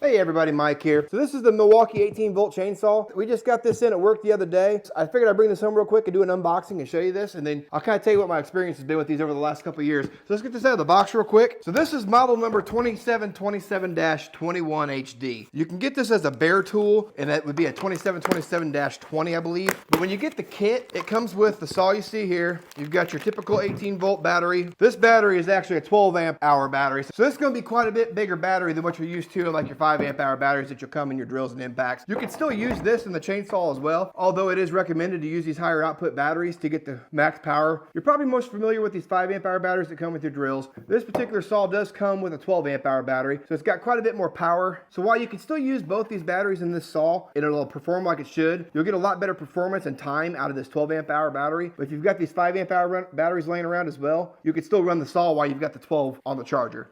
Hey everybody, Mike here. So this is the Milwaukee 18-volt chainsaw. We just got this in at work the other day. I figured I'd bring this home real quick and do an unboxing and show you this, and then I'll kind of tell you what my experience has been with these over the last couple of years. So let's get this out of the box real quick. So this is model number 2727-21HD. You can get this as a bare tool, and that would be a 2727-20, I believe. But when you get the kit, it comes with the saw you see here. You've got your typical 18-volt battery. This battery is actually a 12-amp-hour battery. So this is going to be quite a bit bigger battery than what you're used to, like your 5-amp-hour batteries that you'll come in your drills and impacts. You can still use this in the chainsaw as well, although it is recommended to use these higher output batteries to get the max power. You're probably most familiar with these 5-amp-hour batteries that come with your drills. This particular saw does come with a 12-amp-hour battery, so it's got quite a bit more power. So while you can still use both these batteries in this saw, and it'll perform like it should, you'll get a lot better performance and time out of this 12-amp-hour battery. But if you've got these 5-amp-hour batteries laying around as well, you can still run the saw while you've got the 12 on the charger.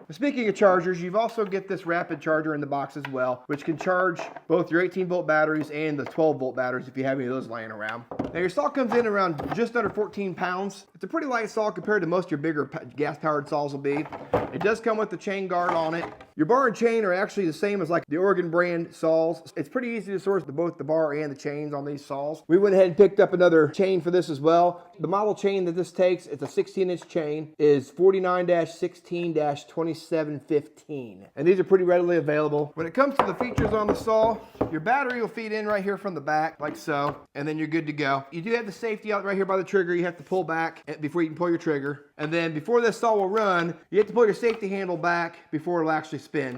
Speaking of chargers, you've also get this rapid charger in the box as well, which can charge both your 18-volt batteries and the 12-volt batteries if you have any of those laying around. Now your saw comes in around just under 14 pounds. It's a pretty light saw compared to most of your bigger gas-powered saws will be. It does come with the chain guard on it. Your bar and chain are actually the same as like the Oregon brand saws. It's pretty easy to source both the bar and the chains on these saws. We went ahead and picked up another chain for this as well. The model chain that this takes, it's a 16-inch chain, is 49-16-2715. And these are pretty readily available. When it comes to the features on the saw, your battery will feed in right here from the back, like so, and then you're good to go. You do have the safety out right here by the trigger. You have to pull back before you can pull your trigger. And then before this saw will run, you have to pull your safety handle back before it'll actually spin.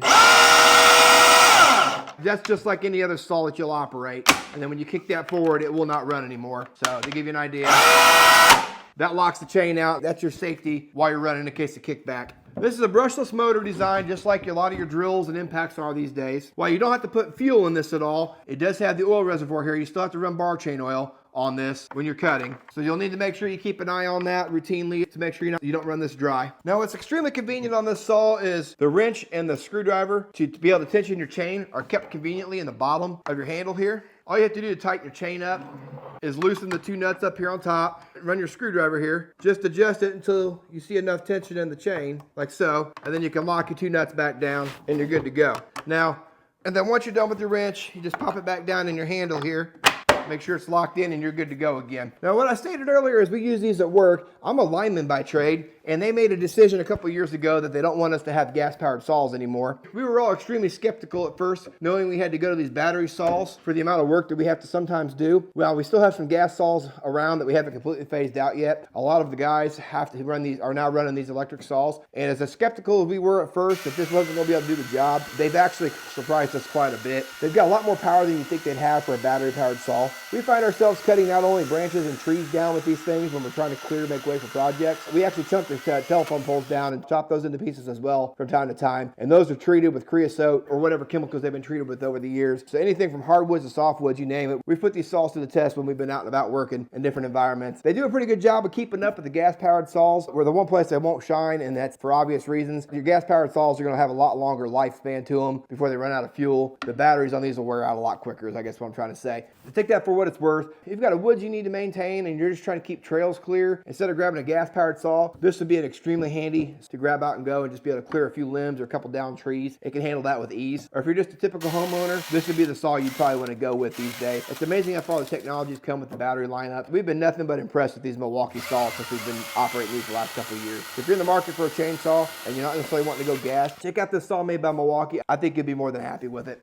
That's just like any other saw that you'll operate. And then when you kick that forward, it will not run anymore. So to give you an idea, that locks the chain out. That's your safety while you're running in case of kickback. This is a brushless motor design, just like a lot of your drills and impacts are these days. While you don't have to put fuel in this at all, it does have the oil reservoir here. You still have to run bar chain oil on this when you're cutting. So you'll need to make sure you keep an eye on that routinely to make sure you don't run this dry. Now what's extremely convenient on this saw is the wrench and the screwdriver to be able to tension your chain are kept conveniently in the bottom of your handle here. All you have to do to tighten your chain up is loosen the two nuts up here on top, run your screwdriver here, just adjust it until you see enough tension in the chain, like so, and then you can lock your two nuts back down and you're good to go. Now, and then once you're done with your wrench, you just pop it back down in your handle here. Make sure it's locked in and you're good to go again. Now what I stated earlier is we use these at work. I'm a lineman by trade, and they made a decision a couple years ago that they don't want us to have gas-powered saws anymore. We were all extremely skeptical at first, knowing we had to go to these battery saws for the amount of work that we have to sometimes do. Well, we still have some gas saws around that we haven't completely phased out yet. A lot of the guys have to run these, are now running these electric saws. And as skeptical as we were at first, that this wasn't going to be able to do the job, they've actually surprised us quite a bit. They've got a lot more power than you think they'd have for a battery-powered saw. We find ourselves cutting not only branches and trees down with these things when we're trying to clear to make way for projects. We actually chunk the telephone poles down and chop those into pieces as well from time to time. And those are treated with creosote or whatever chemicals they've been treated with over the years. So anything from hardwoods to softwoods, you name it. We've put these saws to the test when we've been out and about working in different environments. They do a pretty good job of keeping up with the gas-powered saws. We're the one place they won't shine, and that's for obvious reasons. Your gas-powered saws are going to have a lot longer lifespan to them before they run out of fuel. The batteries on these will wear out a lot quicker, is I guess what I'm trying to say. So take that for what it's worth. If you've got a wood you need to maintain and you're just trying to keep trails clear, instead of grabbing a gas-powered saw, this would be an extremely handy to grab out and go and just be able to clear a few limbs or a couple down trees. It can handle that with ease. Or if you're just a typical homeowner, this would be the saw you'd probably want to go with these days. It's amazing how far the technology's come with the battery lineup. We've been nothing but impressed with these Milwaukee saws since we've been operating these the last couple of years. If you're in the market for a chainsaw and you're not necessarily wanting to go gas, check out this saw made by Milwaukee. I think you'd be more than happy with it.